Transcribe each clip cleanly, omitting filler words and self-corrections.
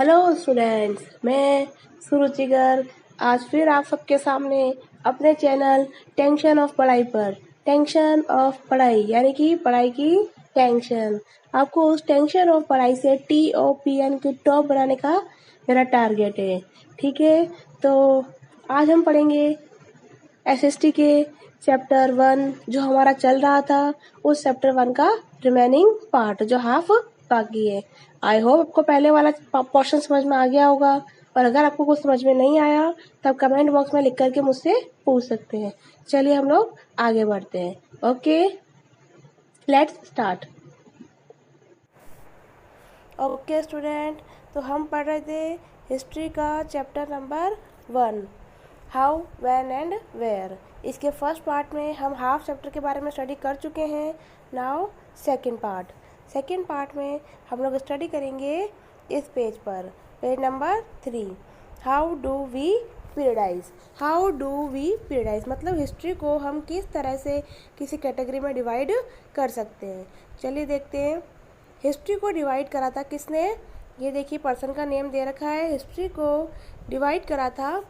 Hello students, मैं सुरुचिगर आज फिर आप सबके सामने अपने चैनल टेंशन ऑफ पढ़ाई पर टेंशन ऑफ पढ़ाई यानी कि पढ़ाई की टेंशन, आपको उस टेंशन ऑफ पढ़ाई से TOPN की टॉप बनाने का मेरा टारगेट है। ठीक है, तो आज हम पढ़ेंगे SST के चैप्टर 1 जो हमारा चल रहा था, उस चैप्टर 1 का रिमेनिंग पार्ट जो हाफ बाकी है। आई होप आपको पहले वाला पोर्शन समझ में आ गया होगा, और अगर आपको कुछ समझ में नहीं आया तब कमेंट बॉक्स में लिख करके मुझसे पूछ सकते हैं। चलिए हम लोग आगे बढ़ते हैं। Okay, let's start. Okay student, तो हम पढ़ रहे थे हिस्ट्री का chapter number 1, how, when and where. इसके फर्स्ट पार्ट में हम हाफ चैप्टर के बारे में स्टडी कर चुके हैं। नाउ सेकेंड पार्ट में हम लोग स्टडी करेंगे इस पेज पर, page number 3, how do we periodise मतलब हिस्ट्री को हम किस तरह से किसी कैटेगरी में डिवाइड कर सकते हैं। चलिए देखते हैं। हिस्ट्री को डिवाइड करा था किसने? ये देखिए, पर्सन का नेम दे रखा है। हिस्ट्री को डिवाइड करा था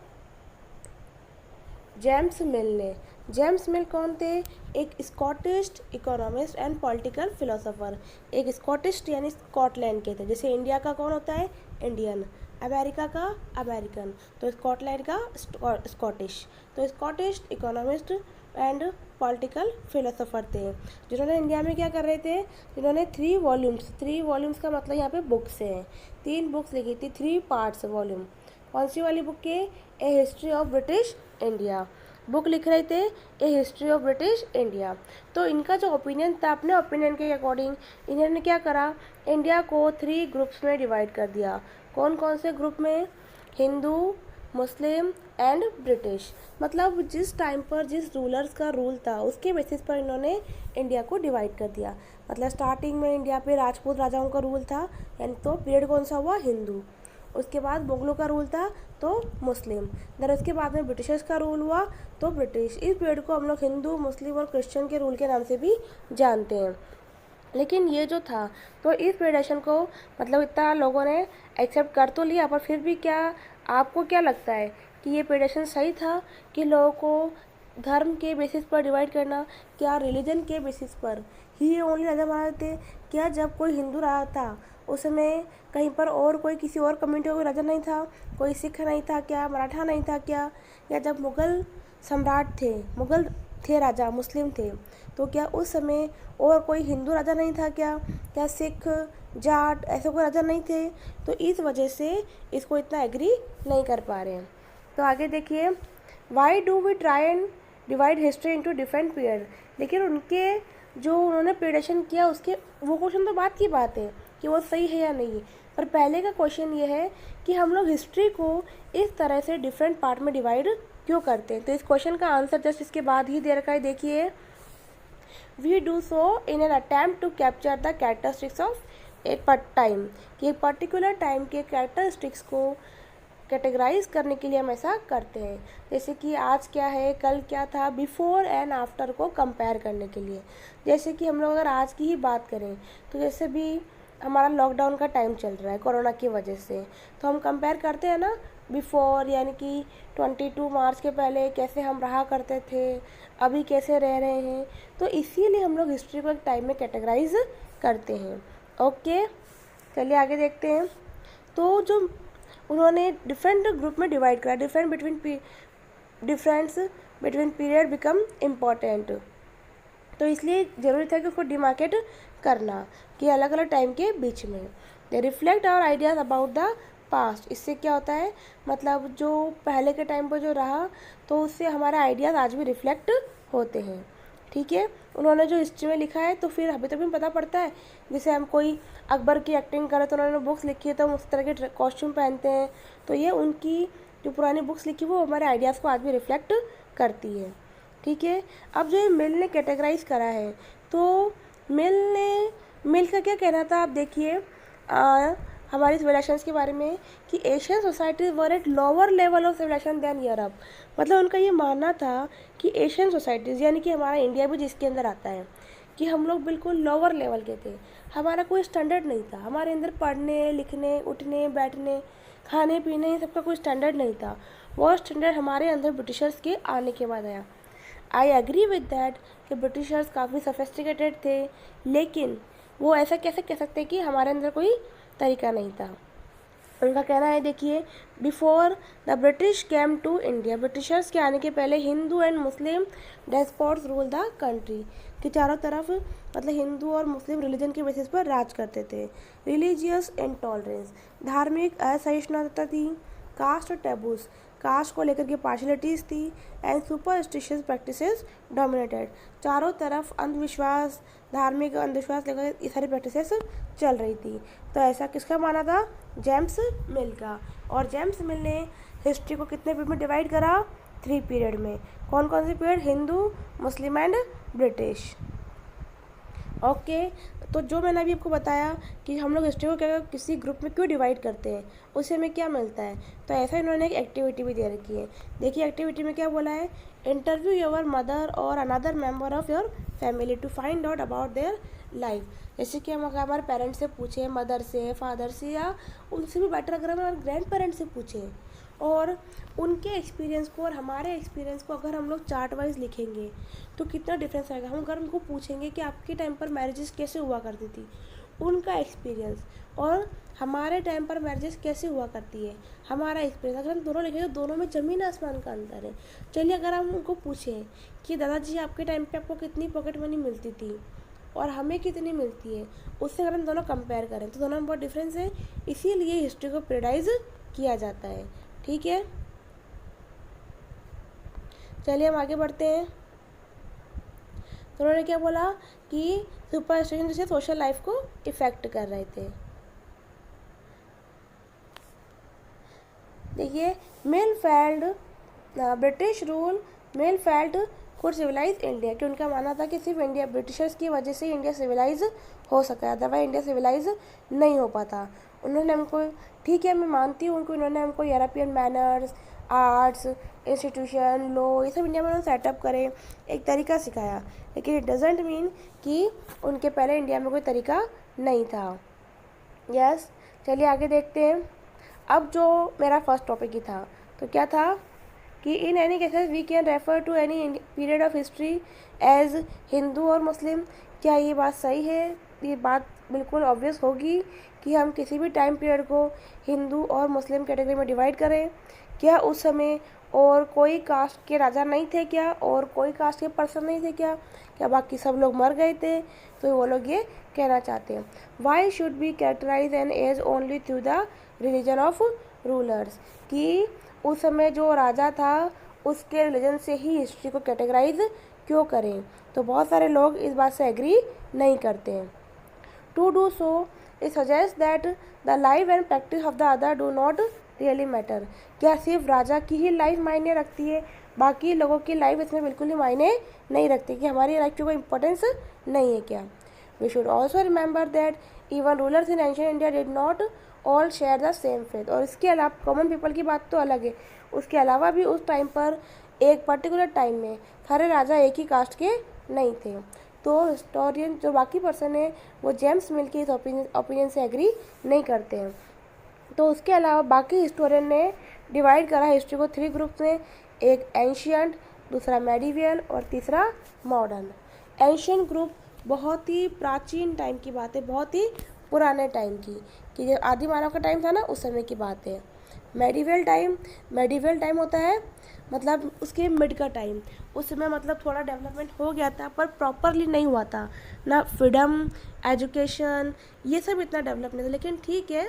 जेम्स मिल ने। जेम्स मिल कौन थे? एक Scottish economist and political philosopher. एक स्कॉटिश यानी स्कॉटलैंड के थे। जैसे इंडिया का कौन होता है? इंडियन। अमेरिका का अमेरिकन, तो स्कॉटलैंड का स्कॉटिश। तो Scottish economist and political philosopher थे, जिन्होंने इंडिया में क्या कर रहे थे? जिन्होंने 3 वॉल्यूम्स का मतलब यहाँ पे बुक्स हैं, 3 बुक्स लिखी थी, 3 पार्ट्स वॉल्यूम। कौन सी वाली बुक के? A history of British India book लिख रहे थे, a history of British India. तो इनका जो ओपिनियन था, अपने ओपिनियन के अकॉर्डिंग इन्होंने क्या करा? इंडिया को 3 ग्रुप्स में डिवाइड कर दिया। कौन कौन से ग्रुप में? Hindu, Muslim and British. मतलब जिस टाइम पर जिस रूलर्स का रूल था उसके बेसिस पर इन्होंने इंडिया को डिवाइड कर दिया। मतलब स्टार्टिंग में इंडिया पे राजपूत राजाओं का रूल था, यानी तो पीरियड कौन सा हुआ? हिंदू। उसके बाद मुगलों का रूल था तो मुस्लिम। देन उसके बाद में ब्रिटिशर्स का रूल हुआ तो ब्रिटिश। इस पीरियड को हम लोग हिंदू, मुस्लिम और क्रिश्चियन के रूल के नाम से भी जानते हैं। लेकिन ये जो था, तो इस पीरियडेशन को मतलब इतना लोगों ने एक्सेप्ट कर तो लिया, पर फिर भी क्या आपको क्या लगता है कि ये पीरियडेशन सही था कि लोगों को धर्म के बेसिस पर डिवाइड करना? क्या रिलीजन के बेसिस पर ही ये ओनली राजा महाराजा थे? क्या जब कोई हिंदू रहा था उस समय कहीं पर और कोई किसी और कम्युनिटी का कोई राजा नहीं था? कोई सिख नहीं था क्या? मराठा नहीं था क्या? या जब मुग़ल सम्राट थे, मुग़ल थे राजा, मुस्लिम थे, तो क्या उस समय और कोई हिंदू राजा नहीं था क्या? क्या सिख, जाट ऐसे कोई राजा नहीं थे? तो इस वजह से इसको इतना एग्री नहीं कर पा रहे हैं। तो आगे देखिए, why do we try and divide history into different period. लेकिन उनके जो उन्होंने पीरियडेशन किया उसके वो क्वेश्चन तो बात की बात है कि वो सही है या नहीं, पर पहले का क्वेश्चन ये है कि हम लोग हिस्ट्री को इस तरह से डिफरेंट पार्ट में डिवाइड क्यों करते हैं। तो इस क्वेश्चन का आंसर जस्ट इसके बाद ही दे रखा है, देखिए। We do so in an attempt to capture the characteristics of a time, कि एक पर्टिकुलर टाइम के कैरेक्टरिस्टिक्स को कैटेगराइज करने के लिए हम ऐसा करते हैं। जैसे कि आज क्या है, कल क्या था, बिफोर एंड आफ्टर को कंपेयर करने के लिए। जैसे कि हम लोग अगर आज की ही बात करें तो जैसे भी हमारा लॉकडाउन का टाइम चल रहा है कोरोना की वजह से, तो हम कंपेयर करते हैं ना बिफोर, यानी कि 22 मार्च के पहले कैसे हम रहा करते थे, अभी कैसे रह रहे हैं। तो इसीलिए हम लोग हिस्ट्री को एक टाइम में कैटेगराइज करते हैं। ओके, चलिए आगे देखते हैं। तो जो उन्होंने डिफरेंट ग्रुप में डिवाइड करा, difference between period become important, तो इसलिए ज़रूरी था कि उसको डिमार्केट करना कि अलग अलग टाइम के बीच में। They reflect our ideas about the past. इससे क्या होता है, मतलब जो पहले के टाइम पर जो रहा तो उससे हमारे आइडियाज़ आज भी रिफ्लेक्ट होते हैं। ठीक है, उन्होंने जो हिस्ट्री में लिखा है तो फिर अभी तक भी पता पड़ता है। जैसे हम कोई अकबर की एक्टिंग करें तो उन्होंने बुक्स लिखी है तो हम उस तरह के कॉस्ट्यूम पहनते हैं, तो ये उनकी जो पुरानी बुक्स लिखी वो हमारे आइडियाज़ को आज भी रिफ्लेक्ट करती है। ठीक है, अब जो मिल ने कैटेगराइज करा है, तो मिल का क्या कहना था, आप देखिए हमारी सिविलाइजेशंस के बारे में कि Asian societies were at lower level of civilisation than Europe. मतलब उनका ये मानना था कि एशियन सोसाइटीज़ यानी कि हमारा इंडिया भी जिसके अंदर आता है, कि हम लोग बिल्कुल लोअर लेवल के थे। हमारा कोई स्टैंडर्ड नहीं था, हमारे अंदर पढ़ने लिखने उठने बैठने खाने पीने सबका कोई स्टैंडर्ड नहीं था। वो स्टैंडर्ड हमारे अंदर ब्रिटिशर्स के आने के बाद आया। आई एग्री विद दैट कि ब्रिटिशर्स काफ़ी सोफिस्टिकेटेड थे, लेकिन वो ऐसा कैसे कह सकते कि हमारे अंदर कोई तरीका नहीं था। उनका कहना है, देखिए, before the British came to India, Britishers के आने के पहले Hindu and Muslim despots rule the country, कि चारों तरफ मतलब हिंदू और मुस्लिम रिलीजन के बेसिस पर राज करते थे। रिलीजियस इंटॉलरेंस, धार्मिक असहिष्णुता थी। कास्ट टैबूस, कास्ट को लेकर के पार्शलिटीज़ थी। एंड सुपरस्टिशियस प्रैक्टिसेस डोमिनेटेड, चारों तरफ अंधविश्वास, धार्मिक अंधविश्वास लेकर ये सारी प्रैक्टिसेस चल रही थी। तो ऐसा किसका माना था? जेम्स मिल का। और जेम्स मिल ने हिस्ट्री को कितने पीरियड में डिवाइड करा? 3 पीरियड में। कौन कौन से period? Hindu, Muslim and British. Okay, तो जो मैंने अभी आपको बताया कि हम लोग हिस्ट्री को क्या किसी ग्रुप में क्यों डिवाइड करते हैं, उससे हमें क्या मिलता है, तो ऐसा इन्होंने एक एक्टिविटी भी दे रखी है। देखिए एक्टिविटी में क्या बोला है, इंटरव्यू योर मदर और another member of your family to find out about their life. जैसे कि हम अगर हमारे पेरेंट्स से पूछें, मदर से, फादर से, या उनसे भी बेटर अगर हम हमारे ग्रैंड पेरेंट्स से पूछें, और उनके एक्सपीरियंस को और हमारे एक्सपीरियंस को अगर हम लोग चार्ट वाइज लिखेंगे तो कितना डिफरेंस आएगा। हम अगर उनको पूछेंगे कि आपके टाइम पर मैरिजेस कैसे हुआ करती थी, उनका एक्सपीरियंस, और हमारे टाइम पर मैरिजेस कैसे हुआ करती है, हमारा एक्सपीरियंस, अगर हम दोनों लिखेंगे तो दोनों में ज़मीन आसमान का अंतर है। चलिए अगर हम उनको पूछें कि दादाजी आपके टाइम पर आपको कितनी पॉकेट मनी मिलती थी और हमें कितनी मिलती है, उससे अगर हम दोनों कंपेयर करें तो दोनों में बहुत डिफरेंस है। इसीलिए हिस्ट्री को पीरियडाइज किया जाता है। ठीक है, चलिए हम आगे बढ़ते हैं। तो उन्होंने क्या बोला कि सुपरस्टिशन जैसे सोशल लाइफ को इफेक्ट कर रहे थे। देखिए, Mill felt British rule, Mill felt could civilise India, कि उनका मानना था कि सिर्फ इंडिया ब्रिटिशर्स की वजह से इंडिया सिविलाइज हो सका, अदरवाइज इंडिया सिविलाइज नहीं हो पाता। उन्होंने हमको, ठीक है मैं मानती हूँ उनको, इन्होंने हमको European manners, arts, institution, law, ये सब इंडिया में उन्होंने सेटअप करे, एक तरीका सिखाया, लेकिन इट डजेंट मीन कि उनके पहले इंडिया में कोई तरीका नहीं था। यस, चलिए आगे देखते हैं। अब जो मेरा फर्स्ट टॉपिक ही था, तो क्या था कि in any cases we can refer to any period of history as Hindu और मुस्लिम। क्या ये बात सही है? ये बात बिल्कुल ऑब्वियस होगी कि हम किसी भी टाइम पीरियड को हिंदू और मुस्लिम कैटेगरी में डिवाइड करें। क्या उस समय और कोई कास्ट के राजा नहीं थे क्या, और कोई कास्ट के पर्सन नहीं थे क्या, क्या बाकी सब लोग मर गए थे? तो वो लोग ये कहना चाहते हैं, why should be characterise an age only through the religion of rulers, कि उस समय जो राजा था उसके रिलीजन से ही हिस्ट्री को कैटेगराइज क्यों करें? तो बहुत सारे लोग इस बात से एग्री नहीं करते हैं। To do so it suggest that the life and practice of the other do not really matter. क्या सिर्फ राजा की ही लाइफ मायने रखती है, बाकी लोगों की लाइफ इसमें बिल्कुल ही मायने नहीं रखती, कि हमारी लाइफ की कोई इंपॉर्टेंस नहीं है क्या? We should also remember that even rulers in ancient India did not all share the same faith. और इसके अलावा कॉमन पीपल की बात तो अलग है, उसके अलावा भी उस टाइम पर एक पर्टिकुलर टाइम में सारे राजा एक ही कास्ट के नहीं थे। तो हिस्टोरियन जो बाकी पर्सन है वो जेम्स मिल के इस ओपिनियन से एग्री नहीं करते हैं। तो उसके अलावा बाकी हिस्टोरियन ने डिवाइड करा हिस्ट्री को 3 ग्रुप्स में, एक एंशियंट, दूसरा मेडिवियल और तीसरा मॉडर्न। एंशियंट ग्रुप बहुत ही प्राचीन टाइम की बात है, बहुत ही पुराने टाइम की, कि जो आदि मानव का टाइम था ना उस समय की बात है। मेडिवल टाइम होता है मतलब उसके मिड का टाइम, उस समय मतलब थोड़ा डेवलपमेंट हो गया था पर प्रॉपरली नहीं हुआ था, ना फ्रीडम, एजुकेशन, ये सब इतना डेवलप नहीं था, लेकिन ठीक है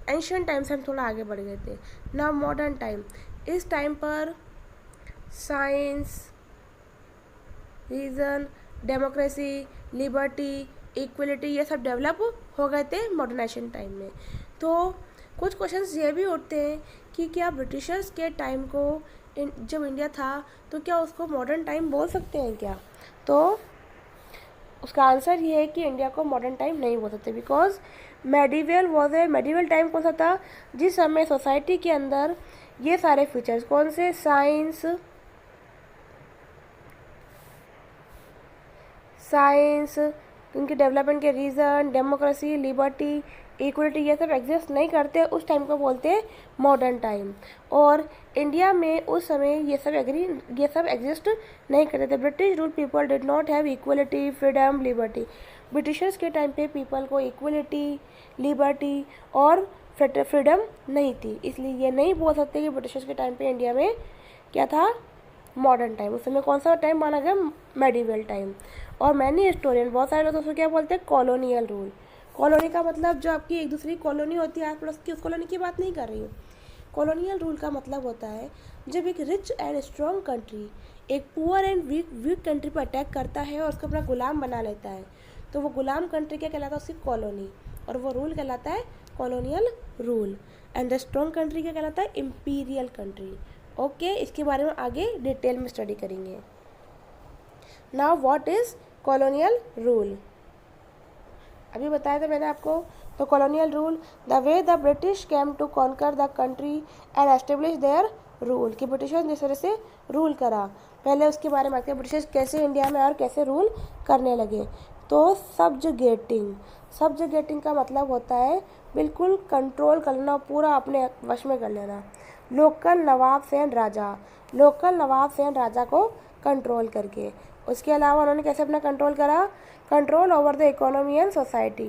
एंशियंट टाइम से हम थोड़ा आगे बढ़ गए थे। ना मॉडर्न टाइम, इस टाइम पर science, reason, democracy, liberty, equality, ये सब डेवलप हो गए थे मॉडर्नाइजेशन टाइम में। तो कुछ क्वेश्चंस ये भी उठते हैं कि क्या ब्रिटिशर्स के टाइम को जब इंडिया था तो क्या उसको मॉडर्न टाइम बोल सकते हैं क्या? तो उसका आंसर ये है कि इंडिया को मॉडर्न टाइम नहीं बोल सकते, बिकॉज मेडिवल टाइम कौन सा था? जिस समय सोसाइटी के अंदर ये सारे फीचर्स, कौन से? साइंस, उनके डेवलपमेंट के रीज़न, डेमोक्रेसी, लिबर्टी, इक्वलिटी ये सब एग्जिस्ट नहीं करते, उस टाइम को बोलते हैं मॉडर्न टाइम। और इंडिया में उस समय ये सब एग्जिस्ट नहीं करते थे। British rule people did not have equality, freedom, liberty. Britishers के टाइम पे पीपल को इक्वलिटी, लिबर्टी और फ्रीडम नहीं थी, इसलिए ये नहीं बोल सकते कि ब्रिटिशर्स के टाइम पे इंडिया में क्या था, मॉडर्न टाइम। उस समय कौन सा टाइम माना गया, मेडिवल टाइम। और मैनी हिस्टोरियन, बहुत सारे लोग उसको क्या बोलते हैं, कॉलोनियल रूल। कॉलोनी का मतलब जो आपकी एक दूसरी कॉलोनी होती है आस पड़ोस की, उस कॉलोनी की बात नहीं कर रही हूँ। कॉलोनियल रूल का मतलब होता है जब एक रिच एंड स्ट्रॉन्ग कंट्री एक पुअर एंड वीक कंट्री पर अटैक करता है और उसको अपना गुलाम बना लेता है, तो वो गुलाम कंट्री क्या कहलाता है, उसकी कॉलोनी, और वो रूल कहलाता है colonial rule. And the strong country क्या कहलाता है, इम्पीरियल कंट्री। ओके, इसके बारे में आगे डिटेल में स्टडी करेंगे। Now what is colonial rule, अभी बताया था मैंने आपको। तो colonial rule, the way the British came to conquer the country and establish their rule, कि ब्रिटिशर्स ने जिस तरह से रूल करा, पहले उसके बारे में आते हैं ब्रिटिशर्स कैसे इंडिया में और कैसे रूल करने लगे। तो सब्जुगेटिंग का मतलब होता है बिल्कुल कंट्रोल करना, पूरा अपने वश में कर लेना। लोकल नवाब सैन राजा को कंट्रोल करके। उसके अलावा उन्होंने कैसे अपना कंट्रोल करा, control over the economy and society,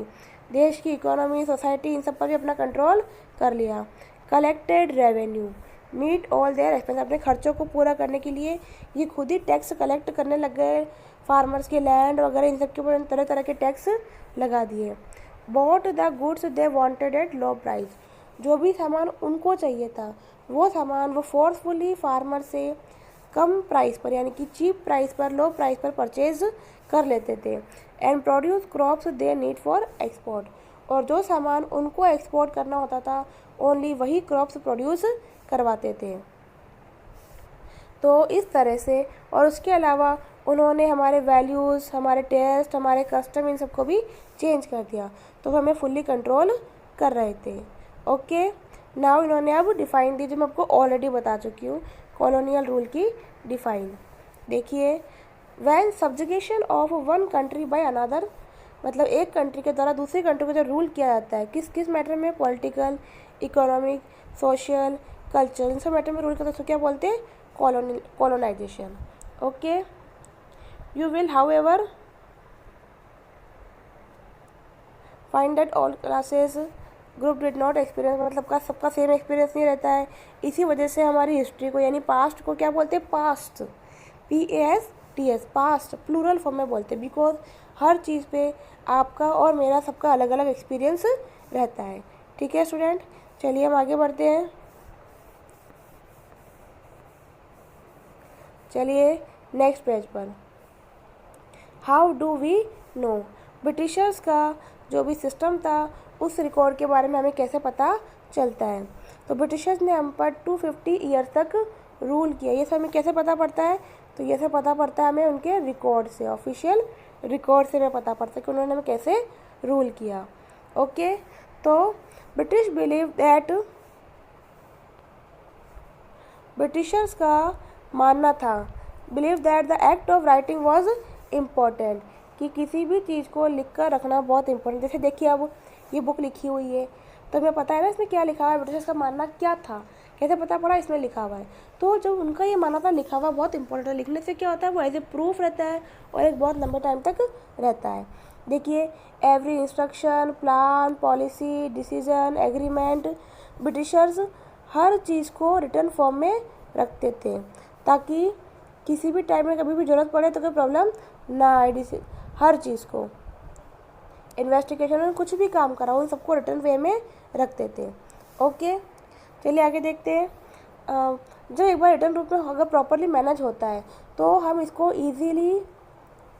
देश की इकोनॉमी, सोसाइटी, इन सब पर भी अपना कंट्रोल कर लिया। Collected revenue, meet all their expense, अपने खर्चों को पूरा करने के लिए ये खुद ही टैक्स कलेक्ट करने लग गए, फार्मर्स के लैंड वगैरह इन सब के ऊपर तरह तरह के टैक्स लगा दिए। Bought the goods they wanted at low price, जो भी सामान उनको चाहिए था वो सामान वो फोर्सफुली फार्मर से कम प्राइस पर, यानी कि चीप प्राइस पर, लो प्राइस पर परचेज कर लेते थे। And produce crops they need for export, और जो सामान उनको एक्सपोर्ट करना होता था ओनली वही क्रॉप्स प्रोड्यूस करवाते थे। तो इस तरह से, और उसके अलावा उन्होंने हमारे वैल्यूज़, हमारे टेस्ट, हमारे कस्टम, इन सबको भी चेंज कर दिया, तो हमें फुल्ली कंट्रोल कर रहे थे। ओके, नाउ इन्होंने अब डिफाइन दी, जो मैं आपको ऑलरेडी बता चुकी हूँ कॉलोनियल रूल की डिफाइन। देखिए, when subjugation of one country by another, मतलब एक कंट्री के द्वारा दूसरी कंट्री को जो रूल किया जाता है, किस किस मैटर में, पॉलिटिकल, इकोनॉमिक, सोशल, कल्चर, इन सब मैटर में रूल करते हैं, तो क्या बोलते हैं, colonisation. Okay, you will however find that all classes group did not experience, मतलब का सबका सेम एक्सपीरियंस नहीं रहता है। इसी वजह से हमारी हिस्ट्री को, यानी पास्ट को क्या बोलते हैं, past, PAST, past plural form में बोलते हैं, बिकॉज हर चीज़ पे आपका और मेरा सबका अलग अलग एक्सपीरियंस रहता है। ठीक है स्टूडेंट, चलिए हम आगे बढ़ते हैं। चलिए नेक्स्ट पेज पर, how do we know, Britishers का जो भी सिस्टम था उस रिकॉर्ड के बारे में हमें कैसे पता चलता है। तो ब्रिटिशर्स ने हम पर 250 ईयर्स तक रूल किया, ये सब हमें कैसे पता पड़ता है, तो ये सब पता पड़ता है हमें उनके रिकॉर्ड से, ऑफिशियल रिकॉर्ड से हमें पता पड़ता है कि उन्होंने हमें कैसे रूल किया। ओके, तो ब्रिटिश बिलीव दैट, ब्रिटिशर्स का मानना था, believe that the act of writing was important, कि किसी भी चीज़ को लिख कर रखना बहुत इंपॉर्टेंट। जैसे देखिए, अब ये बुक लिखी हुई है तो हमें पता है ना इसमें क्या लिखा हुआ है, ब्रिटिशर्स का मानना क्या था, कैसे पता पड़ा, इसमें लिखा हुआ है। तो जब उनका ये मानना था लिखा हुआ बहुत इंपॉर्टेंट है, लिखने से क्या होता है, वो एज ए प्रूफ रहता है और एक बहुत लंबे टाइम तक रहता है। देखिए, every instruction, plan, policy, decision, agreement, Britishers हर चीज़ को रिटर्न फॉर्म में रखते थे, ताकि किसी भी टाइम में कभी भी ज़रूरत पड़े तो कोई प्रॉब्लम ना आए। हर चीज़ को, इन्वेस्टिगेशन में कुछ भी काम करा उन सबको रिटर्न वे में रखते थे। ओके, चलिए आगे देखते हैं। जब एक बार रिटर्न रूप में अगर प्रॉपरली मैनेज होता है तो हम इसको इजीली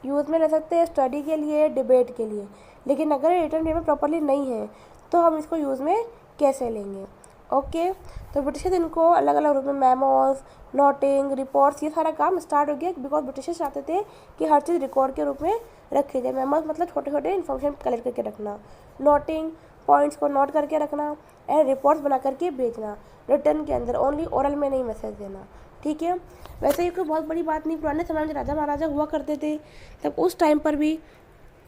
यूज़ में ले सकते हैं, स्टडी के लिए, डिबेट के लिए। लेकिन अगर रिटर्न वे में प्रॉपरली नहीं है तो हम इसको यूज़ में कैसे लेंगे। ओके, तो ब्रिटिशर्स इनको अलग अलग रूप में, मेमोज, नोटिंग, रिपोर्ट्स, ये सारा काम स्टार्ट हो गया, बिकॉज ब्रिटिशर्स चाहते थे कि हर चीज़ रिकॉर्ड के रूप में रखी जाए। मेमोज मतलब छोटे छोटे इन्फॉर्मेशन कलेक्ट करके रखना, नोटिंग पॉइंट्स को नोट करके रखना, एंड रिपोर्ट्स बना करके भेजना रिटर्न के अंदर, ओनली ओरल में नहीं मैसेज देना। ठीक है, वैसे ये कोई बहुत बड़ी बात नहीं, पुराने समय में राजा महाराजा हुआ करते थे तब उस टाइम पर भी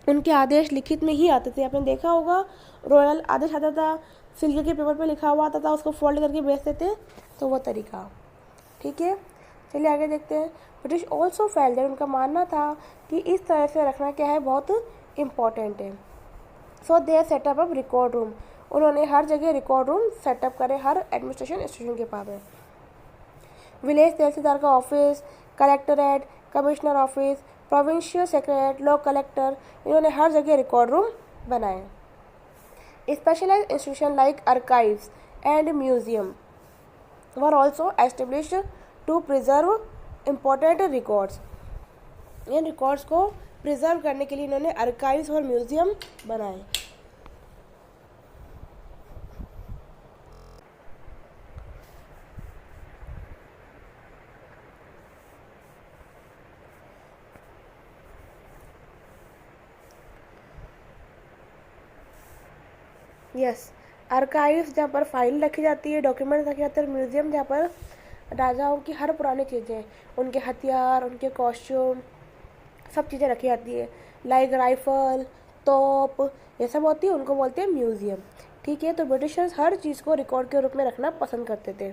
उनके आदेश लिखित में ही आते थे। आपने देखा होगा रॉयल आदेश आता था, सिल्क के पेपर पे लिखा हुआ आता था, उसको फोल्ड करके भेजते थे, तो वो तरीका। ठीक है, चलिए आगे देखते हैं। ब्रिटिश ऑल्सो फेल्ट दैट, उनका मानना था कि इस तरह से रखना क्या है, बहुत इम्पॉर्टेंट है। So they set up up record room, उन्होंने हर जगह रिकॉर्ड रूम सेटअप करे, हर एडमिनिस्ट्रेशन स्टेशन के पास में। विलेज तहसीलदार का office, collectorate, commissioner office, provincial secretariat, law collector, इन्होंने हर जगह रिकॉर्ड रूम बनाए। Specialised institution like archives and museum were also established to preserve important records. इन रिकॉर्ड्स को प्रिजर्व करने के लिए इन्होंने आर्काइव्स और म्यूजियम बनाए। यस, आर्काइव्स जहाँ पर फाइल रखी जाती है, डॉक्यूमेंट रखे जाते हैं, म्यूजियम जहाँ पर राजाओं की हर पुरानी चीज़ें, उनके हथियार, उनके कॉस्ट्यूम, सब चीज़ें रखी जाती है, लाइक राइफल, तोप, ये सब होती है, उनको बोलते हैं म्यूजियम। ठीक है, तो ब्रिटिशर्स हर चीज़ को रिकॉर्ड के रूप में रखना पसंद करते थे।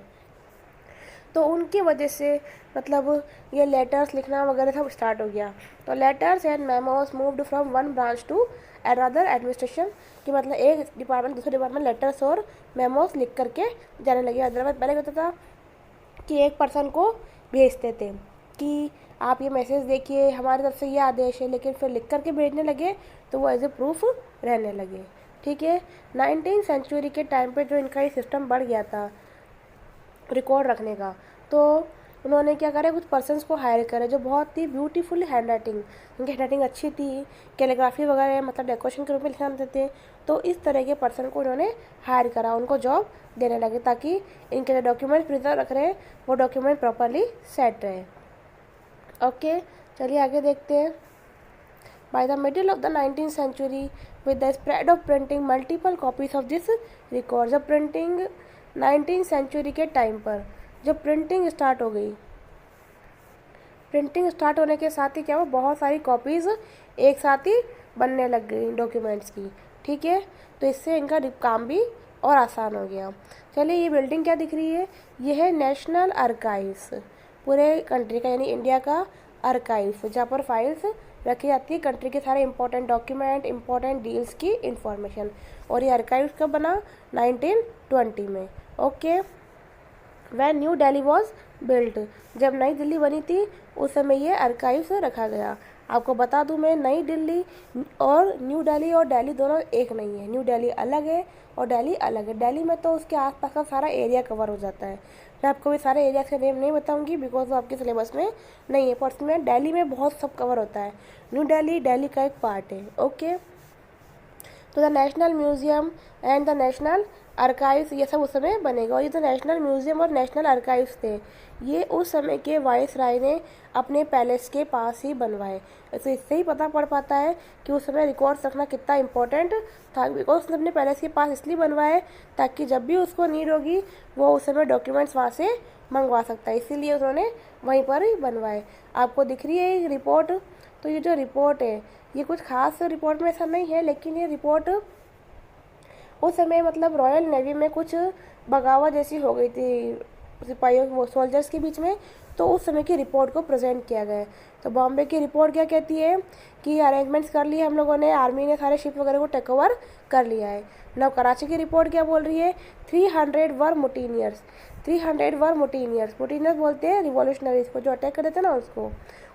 तो उनकी वजह से मतलब ये लेटर्स लिखना वगैरह सब स्टार्ट हो गया। तो letters and memos moved from one branch to another administration, कि मतलब एक डिपार्टमेंट दूसरे डिपार्टमेंट लेटर्स और मेमोस लिख करके जाने लगे। अदरवाइज पहले होता था कि एक पर्सन को भेजते थे कि आप ये मैसेज देखिए, हमारी तरफ से ये आदेश है, लेकिन फिर लिख करके भेजने लगे तो वो एज ए प्रूफ रहने लगे। ठीक है, 19वीं सेंचुरी के टाइम पे जो इनका ये सिस्टम बढ़ गया था रिकॉर्ड रखने का, तो उन्होंने क्या करा, कुछ पर्सन्स को हायर करे जो बहुत ही ब्यूटीफुल हैंड राइटिंग, उनकी हैंड राइटिंग अच्छी थी, कैलीग्राफी वगैरह मतलब डेकोरेशन के रूप में लिखना जानते थे, तो इस तरह के पर्सन को उन्होंने हायर करा, उनको जॉब देने लगे ताकि इनके जो डॉक्यूमेंट प्रिजर्व रख रहे हैं वो डॉक्यूमेंट प्रॉपरली सेट रहे। ओके, चलिए आगे देखते हैं। By the middle of the 19वीं century with the spread of printing multiple copies of this record, जब प्रिंटिंग 19वीं सेंचुरी के टाइम पर जब प्रिंटिंग स्टार्ट हो गई, प्रिंटिंग स्टार्ट होने के साथ ही क्या हुआ, बहुत सारी कॉपीज़ एक साथ ही बनने लग गई डॉक्यूमेंट्स की। ठीक है, तो इससे इनका काम भी और आसान हो गया। चलिए, ये बिल्डिंग क्या दिख रही है, ये है नेशनल आर्काइव्स, पूरे कंट्री का यानी इंडिया का आर्काइव्स, जहाँ पर फाइल्स रखी जाती है कंट्री के सारे इंपॉर्टेंट डॉक्यूमेंट, इंपॉर्टेंट डील्स की इंफॉर्मेशन। और ये आर्काइव्स कब बना, 1920 में। Okay, when New Delhi was built, जब नई दिल्ली बनी थी उस समय ये आर्काइव्स रखा गया। आपको बता दूं मैं, नई दिल्ली और न्यू दिल्ली और दिल्ली दोनों एक नहीं है, न्यू दिल्ली अलग है और दिल्ली अलग है। दिल्ली में तो उसके आसपास का सारा एरिया कवर हो जाता है। मैं आपको भी सारे एरिया के नेम नहीं बताऊंगी बिकॉज वो आपके सिलेबस में नहीं है, पर में दिल्ली में बहुत सब कवर होता है। न्यू दिल्ली दिल्ली का एक पार्ट है। ओके, तो the national museum and the national archives ये सब उस समय बनेगा। और ये तो नेशनल म्यूजियम और नेशनल आर्काइव्स थे, ये उस समय के वाइस राय ने अपने पैलेस के पास ही बनवाए। तो इससे ही पता पड़ पाता है कि उस समय रिकॉर्ड्स रखना कितना इंपॉर्टेंट था, बिकॉज उसने अपने पैलेस के पास इसलिए बनवाए ताकि जब भी उसको नीड होगी वो उस समय डॉक्यूमेंट्स वहाँ से मंगवा सकता है, इसीलिए उन्होंने वहीं पर ही बनवाए। आपको दिख रही है रिपोर्ट, तो ये जो रिपोर्ट है ये कुछ खास रिपोर्ट में ऐसा नहीं है, लेकिन ये रिपोर्ट उस समय मतलब रॉयल नेवी में कुछ बगावत जैसी हो गई थी सिपाहियों वो सोल्जर्स के बीच में, तो उस समय की रिपोर्ट को प्रेजेंट किया गया है। तो बॉम्बे की रिपोर्ट क्या कहती है कि अरेंजमेंट्स कर लिए हम लोगों ने, आर्मी ने सारे शिप वगैरह को टेक ओवर कर लिया है। नव कराची की रिपोर्ट क्या बोल रही है, 300 वर मुटीनियर्स, 300 वर मुटीनियर्स, मुटीनियर्स बोलते हैं रिवॉल्यूशनरीज को, जो अटैक कर देते हैं ना उसको,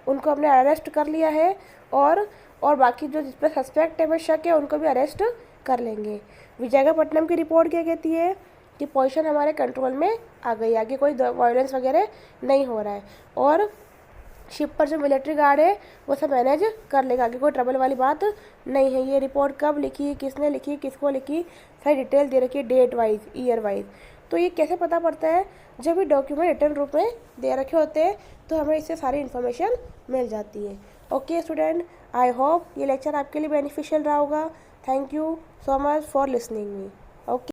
उनको हमने अरेस्ट कर लिया है और बाकी जो जिस पर सस्पेक्ट है में शक है उनको भी अरेस्ट कर लेंगे। विशाखापट्टनम की रिपोर्ट क्या कहती है कि पोजीशन हमारे कंट्रोल में आ गई, आगे कोई वायलेंस वगैरह नहीं हो रहा है और शिप पर जो मिलिट्री गार्ड है वो सब मैनेज कर लेगा, आगे कोई ट्रबल वाली बात नहीं है। ये रिपोर्ट कब लिखी, किसने लिखी, किसको लिखी, सारी डिटेल दे रखी है, डेट वाइज, ईयर वाइज। तो ये कैसे पता पड़ता है, जब भी डॉक्यूमेंट रिटर्न रूप में दे रखे होते हैं तो हमें इससे सारी इन्फॉर्मेशन मिल जाती है। ओके स्टूडेंट, आई होप ये लेक्चर आपके लिए बेनिफिशियल रहा होगा। Thank you so much for listening me. Okay.